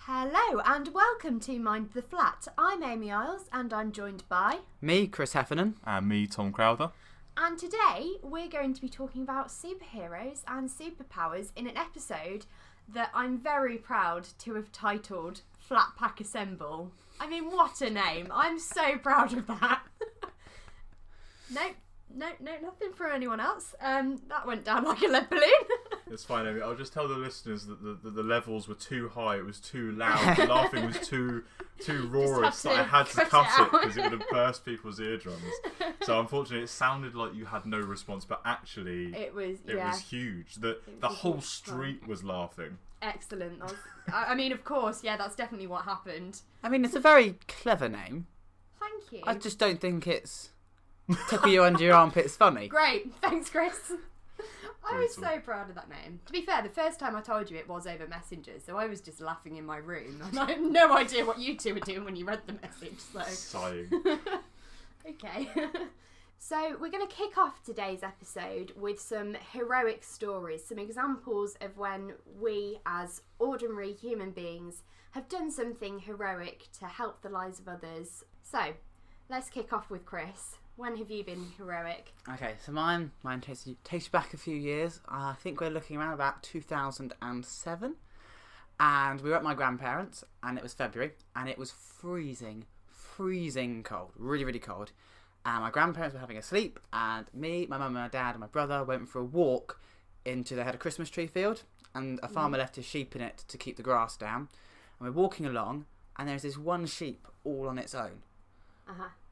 Hello and welcome to Mind the Flat. I'm Amy Isles and I'm joined by... Me, Chris Heffernan. And me, Tom Crowther. And today we're going to be talking about superheroes and superpowers in an episode that I'm very proud to have titled Flat Pack Assemble. I mean, what a name. I'm so proud of that. No, nothing from anyone else. That went down like a lead balloon. It's fine, Amy. I'll just tell the listeners that the levels were too high. It was too loud. The laughing was too roarous that I had to cut it because it would have burst people's eardrums. So unfortunately, it sounded like you had no response, but actually, it was huge. The whole street was laughing. Excellent. I mean, of course, yeah, that's definitely what happened. I mean, it's a very clever name. Thank you. I just don't think it's tickle you under your armpits funny. Great. Thanks, Chris. I was so proud of that name. To be fair, the first time I told you it was over Messenger, so I was just laughing in my room. And I had no idea what you two were doing when you read the message. So. Sighing. Okay. So we're going to kick off today's episode with some heroic stories, some examples of when we, as ordinary human beings, have done something heroic to help the lives of others. So, let's kick off with Chris. When have you been heroic? Okay, so mine takes you back a few years. I think we're looking around about 2007. And we were at my grandparents', and it was February, and it was freezing cold, really, really cold. And my grandparents were having a sleep, and me, my mum and my dad and my brother went for a walk into, they had a Christmas tree field, and a farmer left his sheep in it to keep the grass down. And we're walking along, and there's this one sheep all on its own,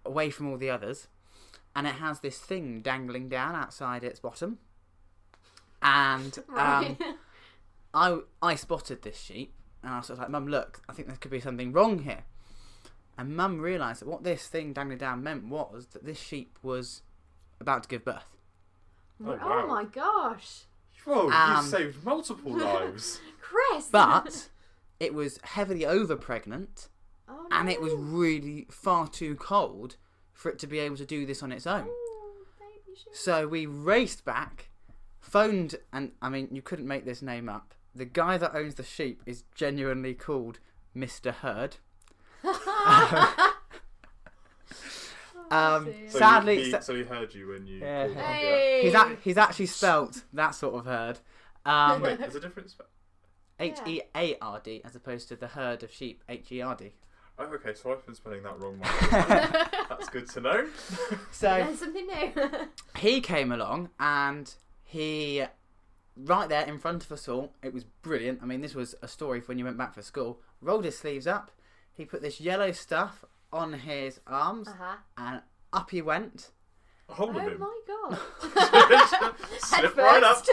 away from all the others. And it has this thing dangling down outside its bottom. And I spotted this sheep, and I was sort of like, Mum, look, I think there could be something wrong here. And Mum realised that what this thing dangling down meant was that this sheep was about to give birth. Oh, wow. Oh my gosh. Whoa, you saved multiple lives. Chris! But it was heavily over-pregnant, oh, no. and it was really far too cold for it to be able to do this on its own. Ooh, baby sheep. So we raced back, phoned, and I mean, you couldn't make this name up. The guy that owns the sheep is genuinely called Mr. Hurd. Sadly, so he heard you when you. Yeah. Hey. He's actually spelt that sort of herd. Wait, there's a different spell. Heard as opposed to the herd of sheep. Herd. Oh, okay, so I've been spelling that wrong. That's good to know. So there's something new. He came along and he, right there in front of us all, it was brilliant. I mean, this was a story for when you went back for school. Rolled his sleeves up. He put this yellow stuff on his arms and up he went. Hold of him. Oh my god. Slip right up.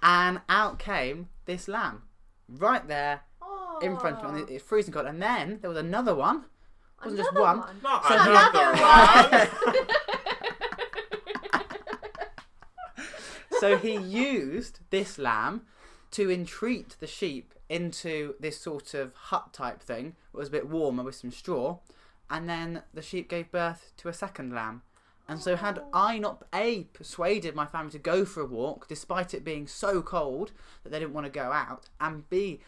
And out came this lamb. Right there in front of me. It's freezing cold. And then there was another one. It wasn't just one. Not So another one. So he used this lamb to entreat the sheep into this sort of hut type thing. It was a bit warmer with some straw. And then the sheep gave birth to a second lamb. And so had I not A, persuaded my family to go for a walk, despite it being so cold that they didn't want to go out, and B,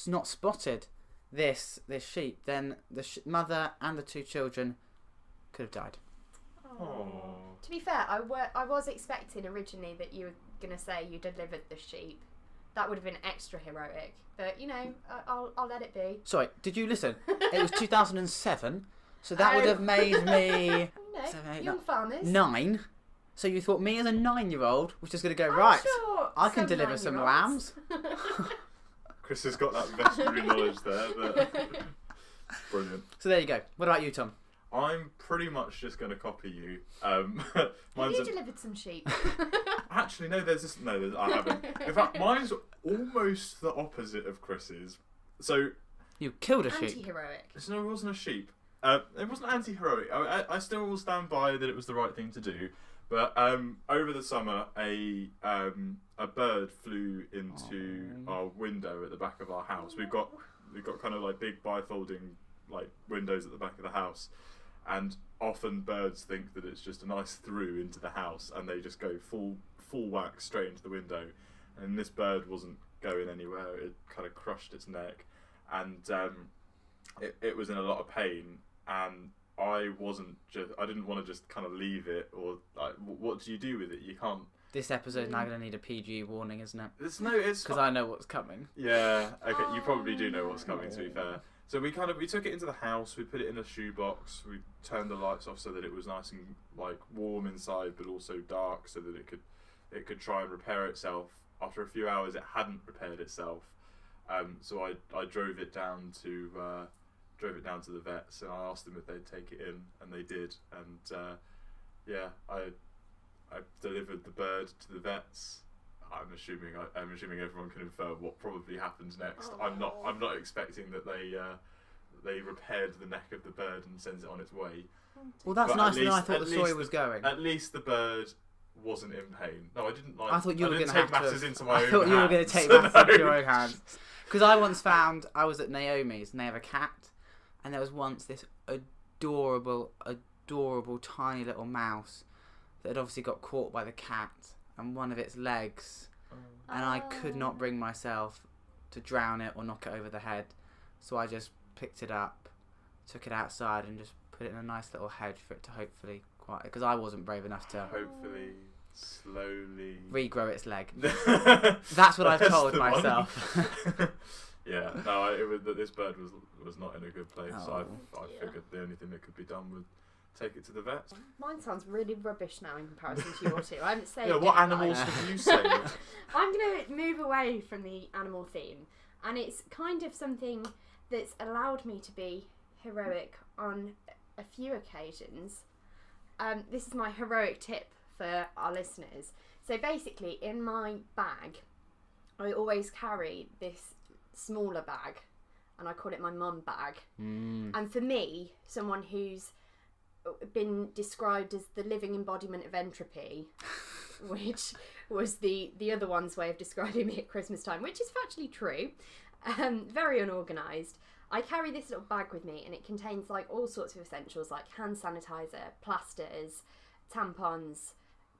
not spotted this sheep, then the mother and the two children could have died. Aww. To be fair, I was expecting originally that you were going to say you delivered the sheep. That would have been extra heroic. But, you know, I'll let it be. Sorry, did you listen? It was 2007, so that would have made me... Young farmers. 9. So you thought me as a 9-year-old was just going to go, right, sure I can deliver some lambs. Chris has got that veterinary knowledge there. But brilliant. So there you go. What about you, Tom? I'm pretty much just going to copy you. Have you delivered some sheep? Actually, no, I haven't. In fact, mine's almost the opposite of Chris's. So you killed a sheep. Anti-heroic. So no, it wasn't a sheep. It wasn't anti-heroic. I still will stand by that it was the right thing to do. But over the summer, a bird flew into our window at the back of our house. We've got kind of like big bifolding like windows at the back of the house, and often birds think that it's just a nice through into the house, and they just go full whack straight into the window. And this bird wasn't going anywhere. It kind of crushed its neck, and it was in a lot of pain. And I didn't want to just kind of leave it, or like, what do you do with it? You can't. This episode's now going to need a PG warning, isn't it? It's because I know what's coming. Yeah, okay, you probably do know what's coming. To be fair, so we took it into the house. We put it in a shoebox. We turned the lights off so that it was nice and like warm inside, but also dark, so that it could try and repair itself. After a few hours, it hadn't repaired itself. So I drove it down to the vets, and I asked them if they'd take it in, and they did. And I delivered the bird to the vets. I'm assuming everyone can infer what probably happens next. I'm not expecting that they repaired the neck of the bird and sends it on its way. Well, that's nicer than I thought the story was going. At least the bird wasn't in pain. No, I didn't. I thought you were going to take matters into my own hands. I thought you were going to take matters into your own hands. Because I was at Naomi's, and they have a cat, and there was once this adorable tiny little mouse that had obviously got caught by the cat and one of its legs, and I could not bring myself to drown it or knock it over the head, so I just picked it up, took it outside, and just put it in a nice little hedge for it to hopefully because I wasn't brave enough to hopefully slowly regrow its leg. That's what I've told myself. Yeah, no, this bird was not in a good place. So I figured the only thing that could be done was take it to the vet. Mine sounds really rubbish now in comparison to your two. I haven't saved. Yeah, what animals have you saved? I'm going to move away from the animal theme, and it's kind of something that's allowed me to be heroic on a few occasions. This is my heroic tip for our listeners. So basically, in my bag, I always carry this smaller bag, and I call it my mum bag. And for me, someone who's been described as the living embodiment of entropy, which was the other one's way of describing me at Christmas time, which is factually true, very unorganised. I carry this little bag with me, and it contains like all sorts of essentials like hand sanitizer, plasters, tampons,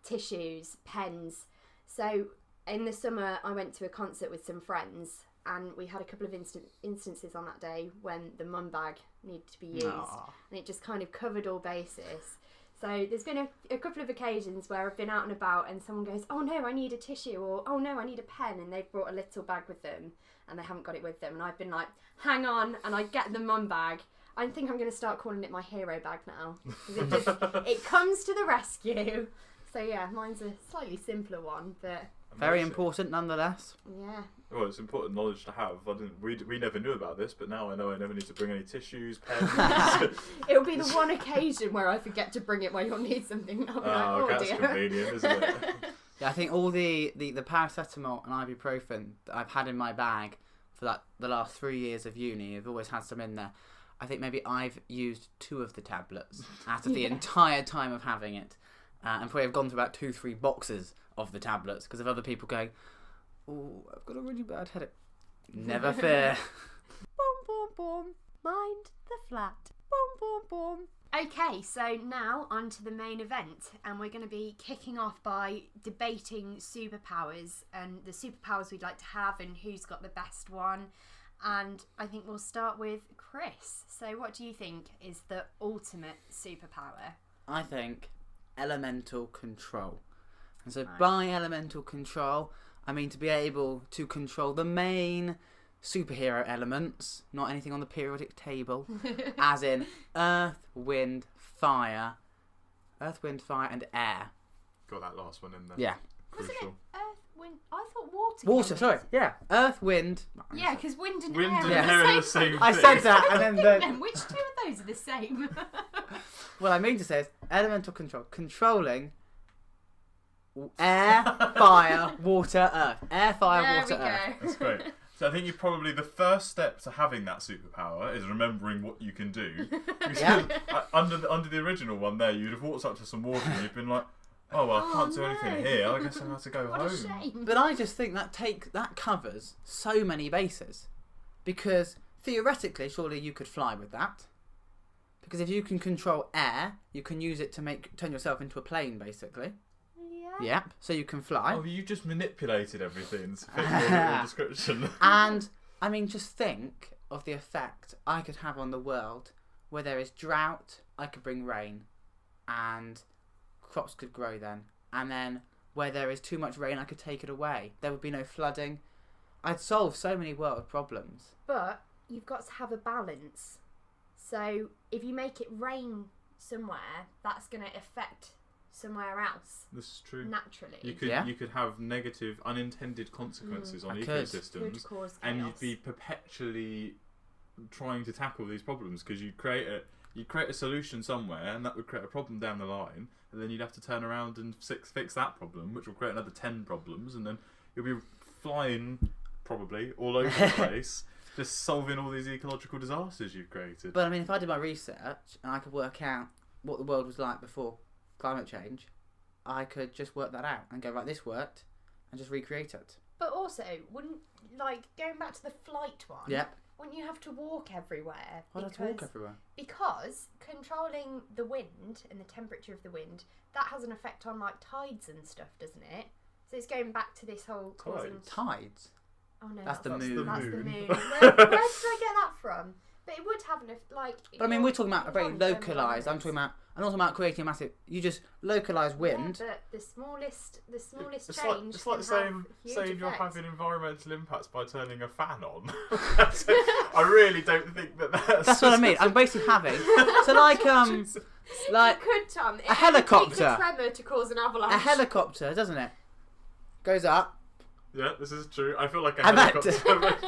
tissues, pens. So in the summer I went to a concert with some friends, and we had a couple of instances on that day when the mum bag needed to be used. And it just kind of covered all bases. So there's been a couple of occasions where I've been out and about and someone goes, oh no, I need a tissue, or oh no, I need a pen, and they've brought a little bag with them and they haven't got it with them, and I've been like, hang on, and I get the mum bag. I think I'm going to start calling it my hero bag now, because it comes to the rescue. So yeah, mine's a slightly simpler one, but very important nonetheless. Yeah. Well, it's important knowledge to have. We never knew about this, but now I know I never need to bring any tissues, pens. It'll be the one occasion where I forget to bring it when you'll need something. That's convenient, isn't it? Yeah, I think all the paracetamol and ibuprofen that I've had in my bag for the last 3 years of uni, I've always had some in there. I think maybe I've used 2 of the tablets out of the entire time of having it. And probably I've gone through about 2-3 boxes of the tablets because of other people going, oh, I've got a really bad headache. Never fear. Boom, boom, boom. Mind the flat. Boom, boom, boom. Okay, so now on to the main event, and we're going to be kicking off by debating superpowers and the superpowers we'd like to have and who's got the best one. And I think we'll start with Chris. So what do you think is the ultimate superpower? I think elemental control. And so by elemental control, I mean to be able to control the main superhero elements, not anything on the periodic table, as in earth, wind, fire, and air. Got that last one in there. Yeah. Crucial. Wasn't it earth, wind? I thought water. Water, sorry. Yeah. Earth, wind. Yeah, because wind and Wind air and air are the same thing. I said that, and then which 2 of those are the same? what I mean to say is elemental control. Controlling air, fire, water, earth. Air, fire, water, earth. That's great. So I think probably the first step to having that superpower is remembering what you can do. Yeah. Under the original one there, you'd have walked up to some water and you'd been like, oh, well, I can't do anything here. I guess I have to go what home. A shame. But I just think that covers so many bases. Because theoretically, surely you could fly with that. Because if you can control air, you can use it to turn yourself into a plane, basically. Yeah. Yep. So you can fly. Oh, you just manipulated everything to fit your description. And I mean, just think of the effect I could have on the world where there is drought. I could bring rain, and crops could grow then. And then where there is too much rain, I could take it away. There would be no flooding. I'd solve so many world problems. But you've got to have a balance. So if you make it rain somewhere, that's going to affect somewhere else. This is true. Naturally. You could have negative, unintended consequences on ecosystems, Could cause chaos. and you'd be perpetually trying to tackle these problems because you'd create a solution somewhere, and that would create a problem down the line, and then you'd have to turn around and fix that problem, which will create another 10 problems, and then you'll be flying probably all over the place, just solving all these ecological disasters you've created. But I mean, if I did my research and I could work out what the world was like before climate change, I could just work that out and go, right, this worked, and just recreate it. But also, wouldn't, like, going back to the flight one, Yep. wouldn't you have to walk everywhere? Why do I have to walk everywhere? Because controlling the wind and the temperature of the wind, that has an effect on, like, tides and stuff, doesn't it? So it's going back to this whole causing... Tides? Oh no, That's the moon. That's the moon. Where did I get that from? But it would have an like. But I mean, we're talking about a very localised. I'm talking about creating a massive. You just localise wind. Yeah, but the smallest It's change. it's like saying you're having environmental impacts by turning a fan on. I really don't think that's. That's what I mean. I'm basically having. So like like you could, Tom. A helicopter. It takes a tremor to cause an avalanche. A helicopter, doesn't it? Goes up. Yeah, this is true. I feel like a And helicopter.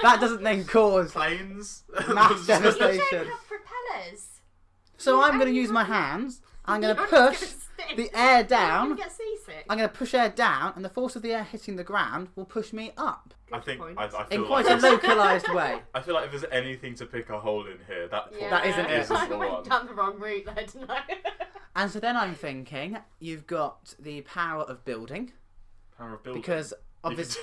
that doesn't then cause Planes. mass But you devastation. don't have propellers. So You I'm going to only use my have- hands. I'm going to You're gonna push spin. the air You're down. gonna get seasick. I'm going to push air down, and the force of the air hitting the ground will push me up I think point. I feel in like quite a there's- localised way. I feel like if there's anything to pick a hole in here, that That isn't isn't it. the I went one. down the wrong route there, didn't I? And so then I'm thinking, you've got the power of building, Power of building. because You obviously,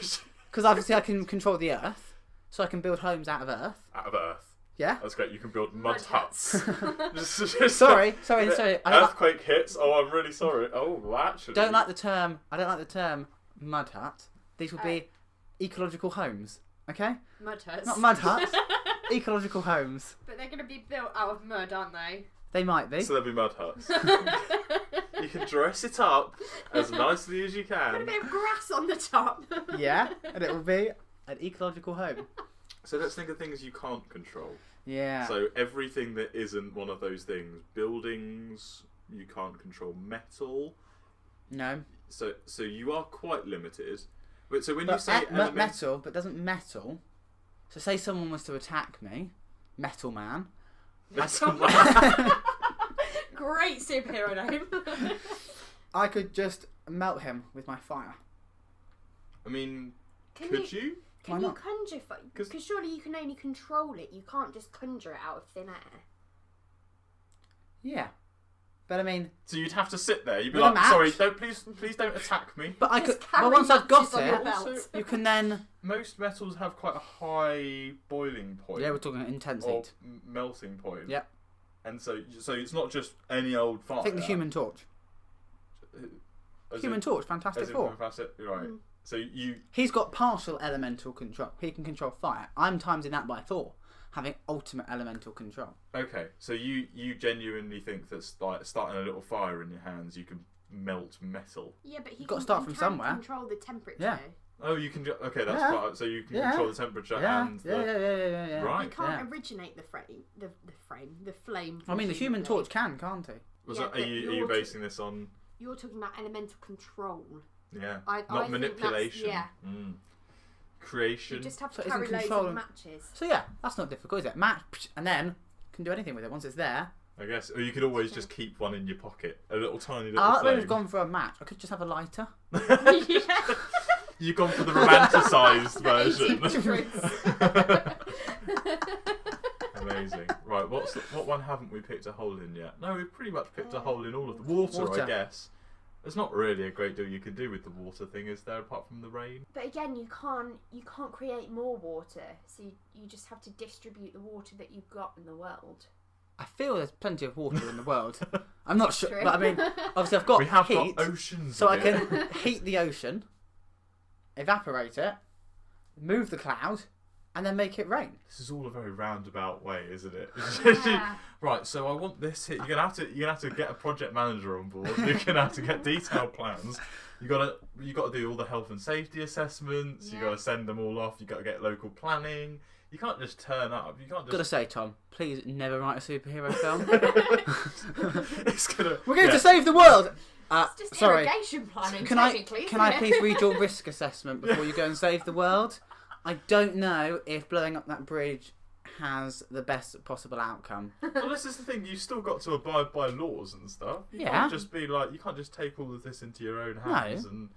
can just- I can control the earth, so I can build homes out of earth. out of Earth. Yeah. That's great. You can build mud Mud huts. huts. Just- Sorry. I don't, Earthquake hits. Oh, I'm really sorry. Oh, well, actually. I don't like the term mud hut. These would be ecological homes. Okay. Mud huts. Not mud huts. Ecological homes. But they're going to be built out of mud, aren't they? They might be. So there'll be mud huts. You can dress it up as nicely as you Put a can. bit of grass on the top. Yeah, and it will be an ecological home. So let's think of things you can't control. Yeah. So everything that isn't one of those things. Buildings, you can't control. Metal. No. So you are quite limited. But so when you But say metal, but doesn't metal. So say someone was to attack me, Metal Man. Great superhero name. I could just melt him with my fire. I mean, Can could you? Why Can you not? conjure fire? Because surely you can only control it. You can't just conjure it out of thin air. Yeah. But I mean, So you'd have to sit there. You'd be With a like, match. "Sorry, please don't attack me." but I Just could. carry Well, once I've got matches on your it, belt. Also- you can then. Most metals have quite a high boiling point. Yeah, we're talking intense or heat. melting point. Yep. And so it's not just any old fire. I think the Human Torch. As Human in- Torch, Fantastic as in Four. Fantastic, right. Mm. So you He's got partial elemental control. He can control fire. I'm timesing that by Thor, having ultimate elemental control. okay? So you genuinely think that like starting a little fire in your hands, you can melt metal? Yeah, but You've got to start he from can't somewhere. Control the temperature. Yeah. Oh, you can. Okay, that's Yeah. part. So you can Yeah. control the temperature Yeah. and Yeah. the. Right. You can't Yeah. originate the flame. I mean, the Human presumably. Torch can't he? Was Yeah, that, are but you you're basing this on? You're talking about elemental control. Yeah. I Not think that's- manipulation. yeah. Mm. Creation. You just have So to isn't carry loads control- of matches. So yeah, that's not difficult, is it? Match, and then can do anything with it once it's there. I guess. Or you could always just keep one in your pocket. A little tiny little I would flame. have gone for a match. I could just have a lighter. Yeah. You've gone for the romanticised version. Amazing. Right, what one haven't we picked a hole in yet? No, we've pretty much picked a hole in all of the water, Water. I guess. There's not really a great deal you can do with the water thing, is there, apart from the rain? But again, you can't create more water, so you just have to distribute the water that you've got in the world. I feel there's plenty of water in the world. I'm not sure, True. but I mean, obviously I've got We have heat, got oceans. so I here. can heat the ocean, evaporate it, move the cloud, and then make it rain. This is all a very roundabout way, isn't it? Yeah. Right, so I want this here. You're gonna have to get a project manager on board. You're gonna have to get detailed plans. You gotta do all the health and safety assessments. You Yeah. gotta send them all off. You gotta get local planning. You can't just turn up. You can't Gotta just. say, Tom, please never write a superhero film. It's gonna. We're going yeah. to save the world. It's just Sorry. irrigation planning, Can I technically. can I please read your risk assessment before you go and save the world? I don't know if blowing up that bridge has the best possible outcome. Well, this is the thing. You've still got to abide by laws and stuff. You Yeah. can't just be like. You can't just take all of this into your own hands and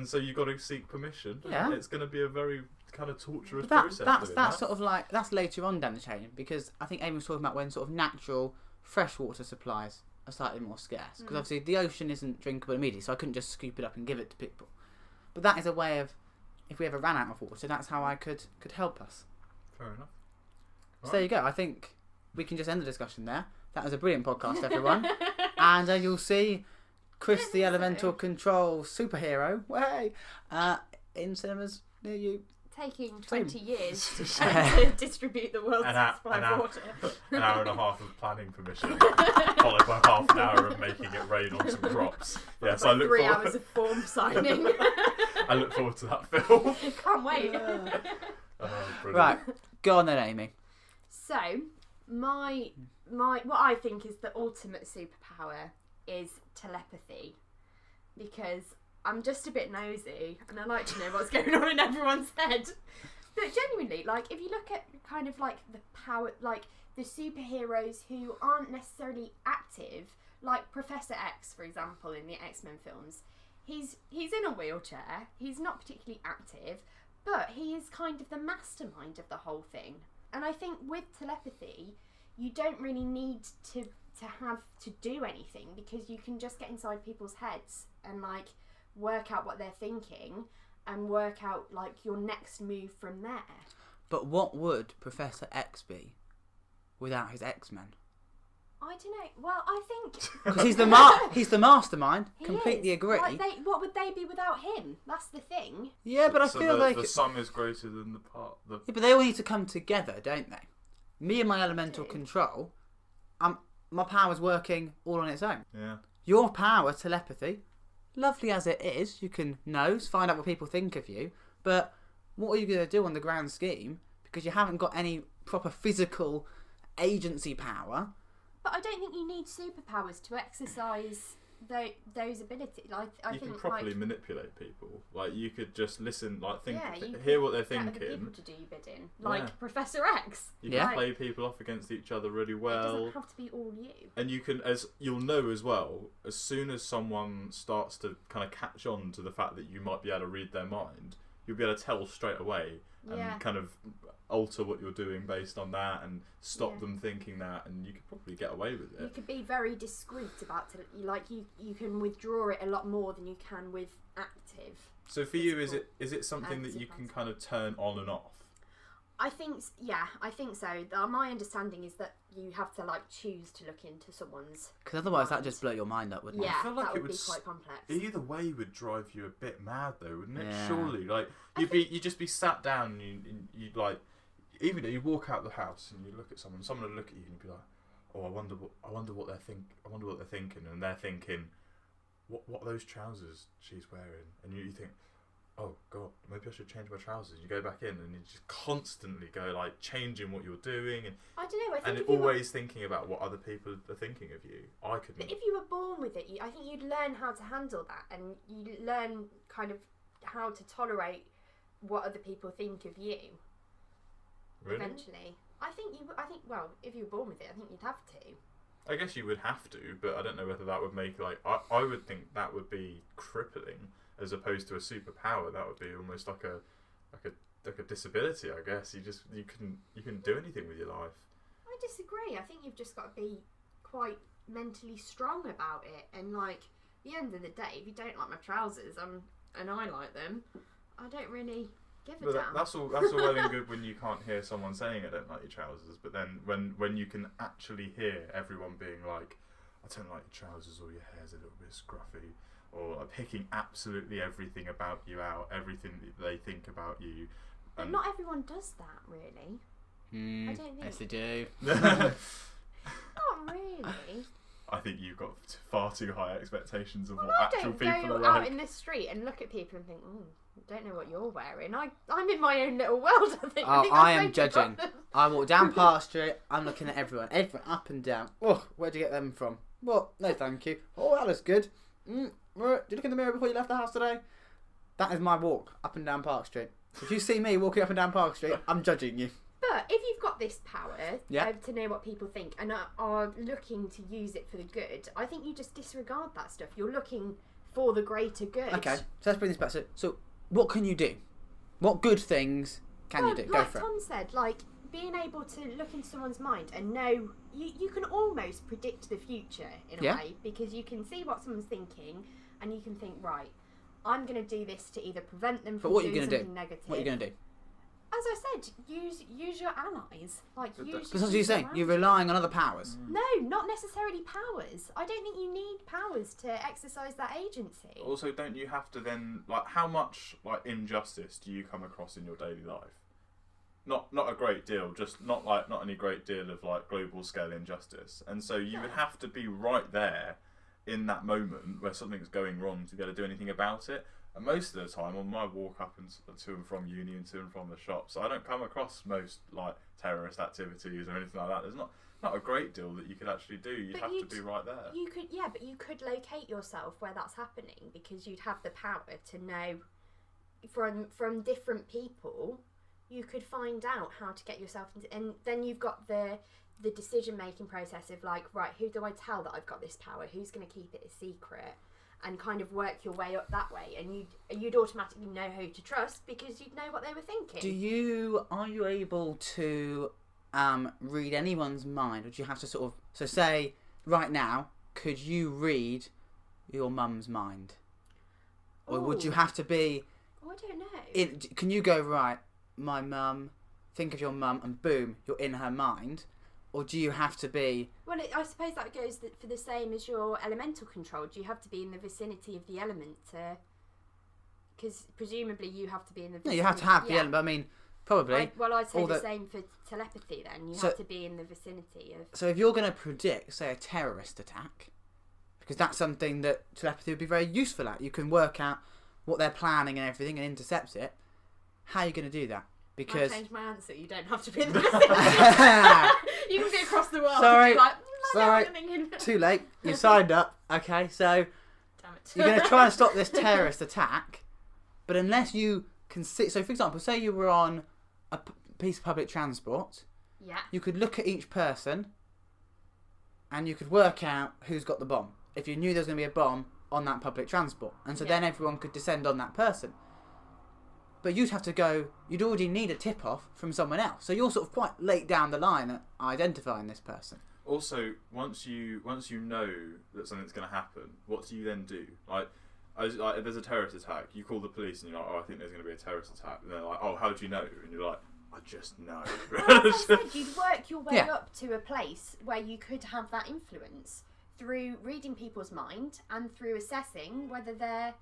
so you've got to seek permission. Yeah. It's going to be a very kind of torturous But process. that's doing that. sort of like that's later on down the chain, because I think Amy was talking about when sort of natural freshwater supplies are slightly more scarce, because obviously the ocean isn't drinkable immediately, so I couldn't just scoop it up and give it to people. But that is a way of, if we ever ran out of water, that's how I could help us. Fair enough. So there you go. I think we can just end the discussion there. That was a brilliant podcast, everyone. And you'll see Chris the Elemental Control superhero way in cinemas near you. Taking 20 years to Same. distribute the world's An supply hour- of water. An hour and a half of planning permission, followed by half an hour of making it rain on some crops. Yes, I look 3 forward. hours of form signing. I look forward to that film. Can't wait. Brilliant. Right, go on then, Amy. So, my what I think is the ultimate superpower is telepathy, because I'm just a bit nosy and I like to know what's going on in everyone's head. But genuinely, like, if you look at kind of like the power, like the superheroes who aren't necessarily active, like Professor X, for example, in the X-Men films, he's in a wheelchair, he's not particularly active, but he is kind of the mastermind of the whole thing. And I think with telepathy, you don't really need to have to do anything, because you can just get inside people's heads and like work out what they're thinking and work out like your next move from there. But what would Professor X be without his X-Men? I don't know. Well, I think Because he's the mastermind. he Completely is. agree. Like what would they be without him? That's the thing. Yeah, but I So feel like the sum is greater than the part. yeah, but they all need to come together, don't they? Me and my elemental do. control, my power's working all on its own. Yeah. Your power, telepathy, lovely as it is, you can nose, find out what people think of you, but what are you going to do on the grand scheme? Because you haven't got any proper physical agency power. But I don't think you need superpowers to exercise those abilities. Like I You think can properly like, manipulate people. Like you could just listen, like think, yeah, you hear could what they're get other people thinking. to do your bidding, like Yeah. Professor X. You Yeah. can play people off against each other really It well. doesn't have to be all you. And you can, as you'll know as well, as soon as someone starts to kind of catch on to the fact that you might be able to read their mind, you'll be able to tell straight away and Yeah. kind of alter what you're doing based on that and stop Yeah. them thinking that, and you could probably get away with You it. could be very discreet about it. Like you can withdraw it a lot more than you can with active. So for you, is it something that you can Anti-passive. kind of turn on and off? I think so. My understanding is that you have to like choose to look into someone's. Because otherwise that'd just blow your mind up, wouldn't Yeah, feel like that it would be would quite complex. Either way would drive you a bit mad, though, wouldn't it? Yeah. Surely, like you'd just be sat down and you'd like, even though you walk out the house and you look at someone would look at you and you'd be like, oh, I wonder what they're thinking, and they're thinking, what are those trousers she's wearing, and you think, oh god, maybe I should change my trousers. You go back in and you just constantly go like changing what you're doing, and I don't know. I think and if you were, always thinking about what other people are thinking of you. I couldn't. but if you were born with it, I think you'd learn how to handle that, and you learn kind of how to tolerate what other people think of you. Really? Eventually, I think well, if you were born with it, I think you'd have to. I guess you would have to, but I don't know whether that would make I would think that would be crippling as opposed to a superpower. That would be almost like a disability, I guess. You couldn't do anything with your life. I disagree. I think you've just got to be quite mentally strong about it, and like at the end of the day, if you don't like my trousers, and I like them, I don't really give a But damn. that's all well and good when you can't hear someone saying I don't like your trousers, but then when you can actually hear everyone being like, I don't like your trousers, or your hair's a little bit scruffy, or like picking absolutely everything about you out, everything that they think about you. But not everyone does that, really. I don't think. Yes, they do. Not really. I think you've got far too high expectations of Well, what I actual don't people go are out like. in the street and look at people and think, don't know what you're wearing. I'm in my own little world, I think. Oh, think I that's am the judging. problem. I walk down Park Street, I'm looking at everyone up and down. Oh, where'd you get them from? What? No, thank you. Oh, that looks good. Did you look in the mirror before you left the house today? That is my walk up and down Park Street. If you see me walking up and down Park Street, I'm judging you. But if you've got this power Yeah. to know what people think and are looking to use it for the good, I think you just disregard that stuff. You're looking for the greater good. Okay, so let's bring this back. So what can you do? What good things can you do? Go Like for it. Tom said, like being able to look into someone's mind and know you can almost predict the future in a way, because you can see what someone's thinking and you can think, right, I'm going to do this to either prevent them from what are you doing gonna something do? negative. What are you going to do? As I said, use your allies. Like use. Because that's what you're people saying. around You're you. relying on other powers. No, not necessarily powers. I don't think you need powers to exercise that agency. Also, don't you have to then, like, how much like injustice do you come across in your daily life? Not a great deal, just not any great deal of like global scale injustice. And so you would have to be right there in that moment where something's going wrong to be able to do anything about it. And most of the time, on my walk up and to and from uni and to and from the shops, I don't come across most like terrorist activities or anything like that. There's not a great deal that you could actually do. You'd have to be right there. You could, yeah, but you could locate yourself where that's happening because you'd have the power to know from different people. You could find out how to get yourself into, and then you've got the decision making process of like, right, who do I tell that I've got this power? Who's going to keep it a secret? And kind of work your way up that way, and you'd automatically know who to trust because you'd know what they were thinking. Are you able to read anyone's mind, or do you have to sort of, so say right now, could you read your mum's mind, or would you have to be? Oh, I don't know. Can you go, right, my mum? Think of your mum, and boom, you're in her mind. Or do you have to be... Well, I suppose that goes for the same as your elemental control. Do you have to be in the vicinity of the element to... Because presumably you have to be in the vicinity... No, you have to have the element. I mean, probably... I'd say the same for telepathy then. You have to be in the vicinity of... So if you're going to predict, say, a terrorist attack, because that's something that telepathy would be very useful at. You can work out what they're planning and everything and intercept it. How are you going to do that? Because... I changed my answer. You don't have to be in the vicinity. You can be across the world. Sorry. And be like, Sorry. Too late. You signed up. Okay, so... Damn it. You're going to try and stop this terrorist attack, but unless you can see... So, for example, say you were on a piece of public transport. Yeah. You could look at each person and you could work out who's got the bomb. If you knew there was going to be a bomb on that public transport. And so then everyone could descend on that person. But you'd have to go... You'd already need a tip-off from someone else. So you're sort of quite late down the line at identifying this person. Also, once you know that something's going to happen, what do you then do? Like, if there's a terrorist attack, you call the police and you're like, oh, I think there's going to be a terrorist attack. And they're like, oh, how do you know? And you're like, I just know. Well, as I said, you'd work your way up to a place where you could have that influence through reading people's mind and through assessing whether they're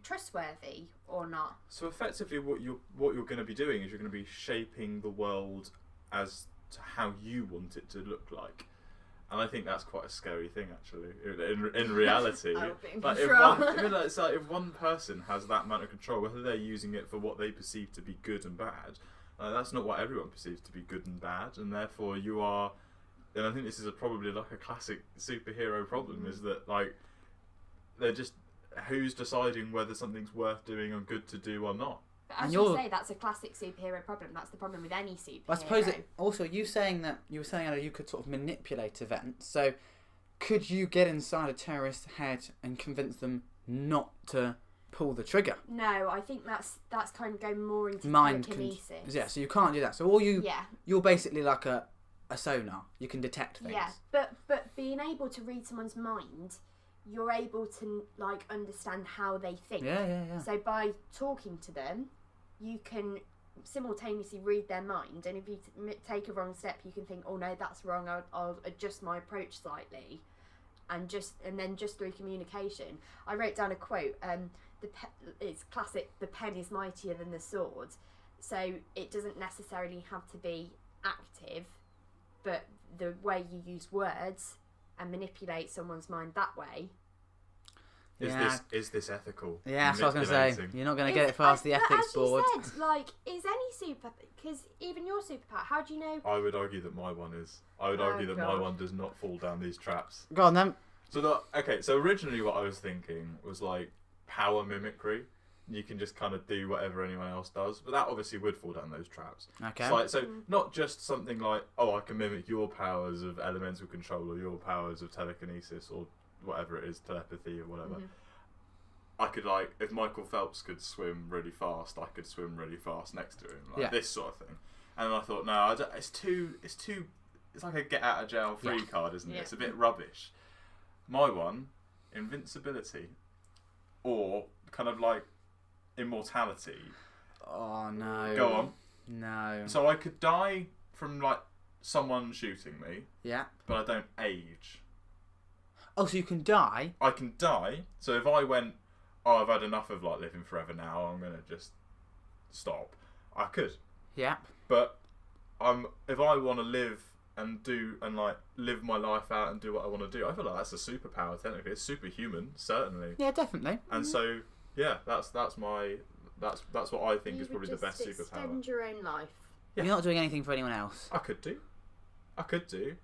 trustworthy or not. So effectively, what you're going to be doing is you're going to be shaping the world as to how you want it to look like. And I think that's quite a scary thing, actually. In reality, like if one person has that amount of control, whether they're using it for what they perceive to be good and bad, that's not what everyone perceives to be good and bad, and therefore you are. And I think this is probably like a classic superhero problem: is that like they're just who's deciding whether something's worth doing and good to do or not. But as you say, that's a classic superhero problem. That's the problem with any superhero. I suppose also you were saying that you could sort of manipulate events. So could you get inside a terrorist's head and convince them not to pull the trigger? No, I think that's kind of going more into telekinesis. Yeah, so you can't do that. So you're basically like a sonar. You can detect things. Yeah, but being able to read someone's mind, you're able to like understand how they think. Yeah. So by talking to them, you can simultaneously read their mind, and if you take a wrong step, you can think, oh no, that's wrong, I'll adjust my approach slightly, and then just through communication. I wrote down a quote, it's classic, the pen is mightier than the sword. So it doesn't necessarily have to be active, but the way you use words and manipulate someone's mind that way. Is this ethical? Yeah, that's what I was going to say. You're not going to get it past the ethics board. As you said, like, is any because even your superpower, how do you know? I would argue that my one is. I would argue that my one does not fall down these traps. Go on then. So originally what I was thinking was like power mimicry. You can just kind of do whatever anyone else does, but that obviously would fall down those traps. Okay. So not just something like, oh, I can mimic your powers of elemental control or your powers of telekinesis or whatever it is, telepathy or whatever. I could, like, if Michael Phelps could swim really fast, I could swim really fast next to him, this sort of thing. And I thought, no, it's like a get out of jail free card, isn't it? It's a bit rubbish. My one, invincibility, or kind of like immortality. Oh no. Go on. No. So I could die from like someone shooting me. Yeah. But I don't age. Oh, so you can die? I can die. So if I went, oh, I've had enough of like living forever now, I'm gonna just stop. I could. Yeah. But if I want to live and live my life out and do what I want to do, I feel like that's a superpower. Technically, it's superhuman, certainly. Yeah, definitely. And so, yeah, that's what I think is probably the best superpower. Extend your own life. Yeah. You're not doing anything for anyone else. I could do,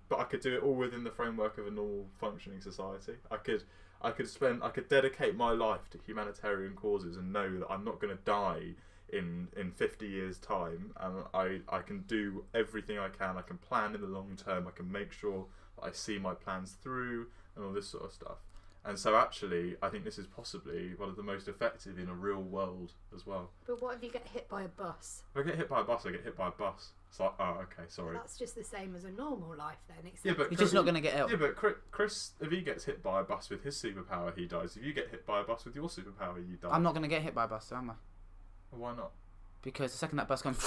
but I could do it all within the framework of a normal functioning society. I could dedicate my life to humanitarian causes and know that I'm not going to die in 50 years' time, and I can do everything I can. I can plan in the long term. I can make sure that I see my plans through and all this sort of stuff. And so actually, I think this is possibly one of the most effective in a real world as well. But what if you get hit by a bus? If I get hit by a bus, I get hit by a bus. It's like, oh, okay, sorry. Well, that's just the same as a normal life then. Except Yeah, but you're just not going to get ill. Yeah, but Chris, if he gets hit by a bus with his superpower, he dies. If you get hit by a bus with your superpower, you die. I'm not going to get hit by a bus, am I? Well, why not? Because the second that bus comes...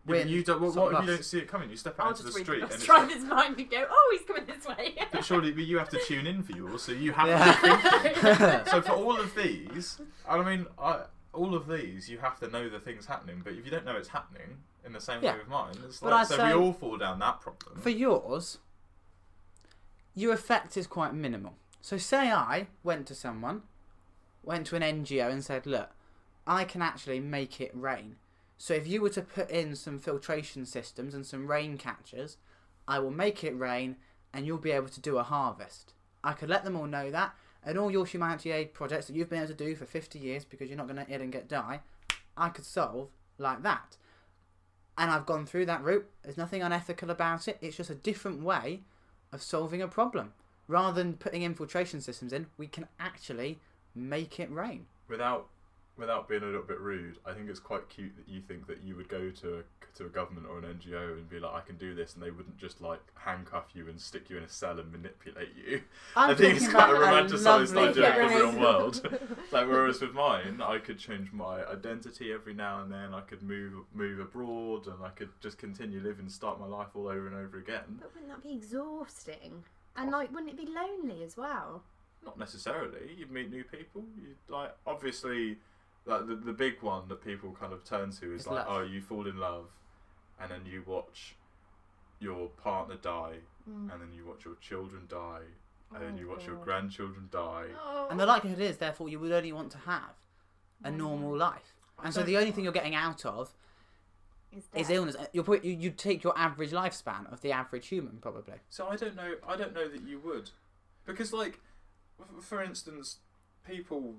Yeah, but you don't, what if you don't see it coming? You step out into the street and it's driver's mind and go, oh, he's coming this way. But surely you have to tune in for yours, so you have to be thinking. So for all of these, all of these, you have to know the thing's happening. But if you don't know it's happening, in the same way with mine, it's like, so we all fall down that problem. For yours, your effect is quite minimal. So say I went to an NGO and said, look, I can actually make it rain. So if you were to put in some filtration systems and some rain catchers, I will make it rain and you'll be able to do a harvest. I could let them all know that, and all your humanity aid projects that you've been able to do for 50 years because you're not going to ill and get die, I could solve like that. And I've gone through that route. There's nothing unethical about it. It's just a different way of solving a problem. Rather than putting infiltration systems in, we can actually make it rain. Without being a little bit rude, I think it's quite cute that you think that you would go to a government or an NGO and be like, I can do this, and they wouldn't just like handcuff you and stick you in a cell and manipulate you. I think it's quite a romanticised idea of the real world. Like, whereas with mine, I could change my identity every now and then. I could move abroad, and I could just continue living, start my life all over and over again. But wouldn't that be exhausting? And like, wouldn't it be lonely as well? Not necessarily. You'd meet new people. Obviously. Like the big one that people kind of turn to is like, oh, you fall in love, and then you watch your partner die, and then you watch your children die, and then you watch your grandchildren die. Oh. And the likelihood is, therefore, you would only want to have a normal life. And so the only thing you're getting out of is illness. You'd take your average lifespan of the average human, probably. So I don't know that you would, because like, for instance, people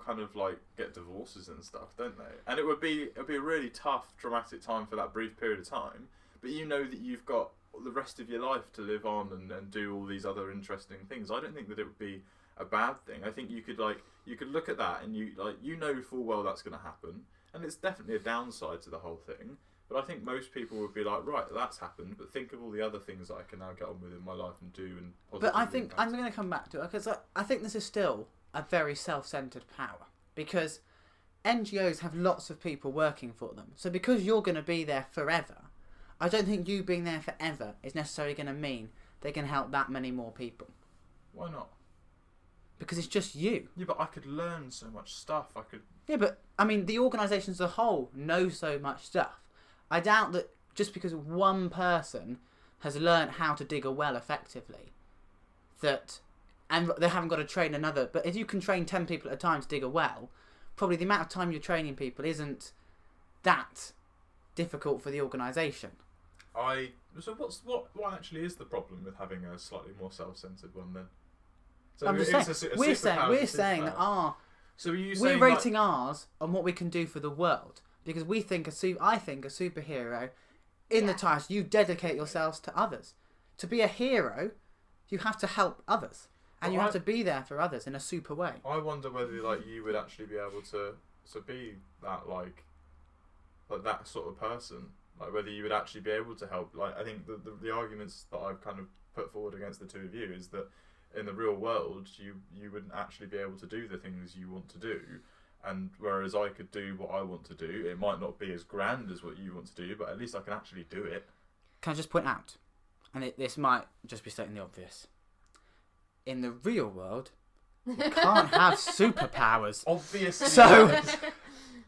kind of like get divorces and stuff, don't they? And it'd be a really tough, traumatic time for that brief period of time. But you know that you've got the rest of your life to live on and do all these other interesting things. I don't think that it would be a bad thing. I think you could look at that and you know full well that's going to happen, and it's definitely a downside to the whole thing. But I think most people would be like, right, that's happened, but think of all the other things that I can now get on with in my life and do and positively. But I think I'm going to come back to it because I think this is still a very self-centered power, because NGOs have lots of people working for them. So because you're going to be there forever, I don't think you being there forever is necessarily going to mean they can help that many more people. Why not? Because it's just you. Yeah, but I could learn so much stuff. Yeah, but I mean, the organisation as a whole knows so much stuff. I doubt that just because one person has learned how to dig a well effectively, and they haven't got to train another. But if you can train 10 people at a time to dig a well, probably the amount of time you're training people isn't that difficult for the organisation. So what actually is the problem with having a slightly more self-centered one then? So I'm just saying, we're saying that we're rating ours on what we can do for the world, because I think a superhero, in the title, you dedicate yourselves to others. To be a hero, you have to help others, and you have to be there for others in a super way. I wonder whether you would actually be able to be that like that sort of person, like whether you would actually be able to help. Like I think the arguments that I've kind of put forward against the two of you is that in the real world you wouldn't actually be able to do the things you want to do, and whereas I could do what I want to do, it might not be as grand as what you want to do, but at least I can actually do it. Can I just point out, and this might just be stating the obvious, in the real world you can't have superpowers. Obviously. So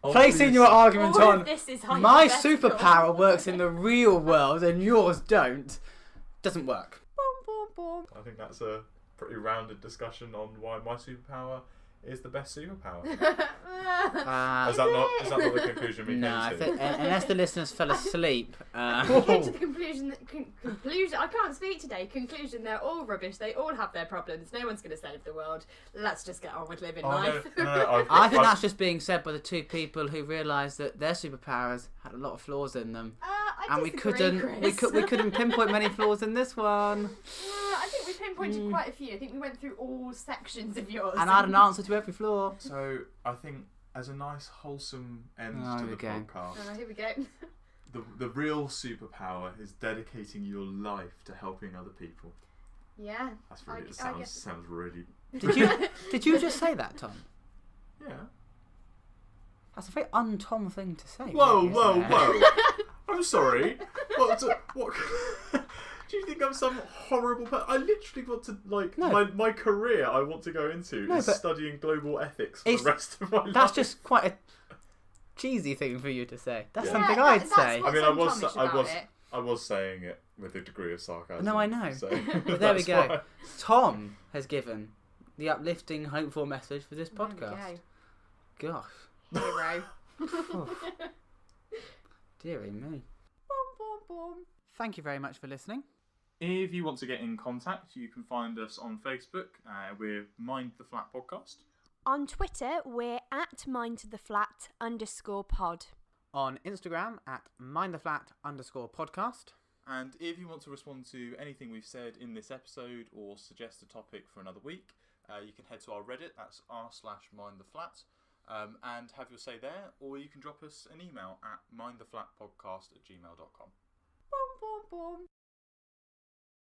placing your argument All on of this is my hypothetical. superpower works in the real world and yours don't doesn't work. I think that's a pretty rounded discussion on why my superpower is the best superpower. Is that not the conclusion we came No, I to? think, unless the listeners fell asleep. We came to the conclusion I can't speak today. Conclusion, they're all rubbish. They all have their problems. No one's going to save the world. Let's just get on with living life. No, I think that's just being said by the two people who realised that their superpowers had a lot of flaws in them, and we couldn't pinpoint many flaws in this one. I think we pinpointed quite a few. I think we went through all sections of yours. And I had an answer to every flaw. So I think as a nice wholesome end to the podcast, here we go. the real superpower is dedicating your life to helping other people. Yeah. That's really sounds really. Did you just say that, Tom? Yeah. That's a very un-Tom thing to say. Whoa! I'm sorry. What? Do you think I'm some horrible person? I literally want to my career. I want to go into is studying global ethics for the rest of my life. That's just quite a cheesy thing for you to say. That's something I'd say. I mean, I was saying it with a degree of sarcasm. No, I know. So But there we go. why. Tom has given the uplifting, hopeful message for this podcast. Gosh. Hero. Dearie me. Thank you very much for listening. If you want to get in contact, you can find us on Facebook. We're Mind the Flat Podcast. On Twitter, we're at mindtheflat_pod. On Instagram at mindtheflat_podcast. And if you want to respond to anything we've said in this episode or suggest a topic for another week, you can head to our Reddit, that's r/mindtheflat, and have your say there, or you can drop us an email at mindtheflatpodcast@gmail.com.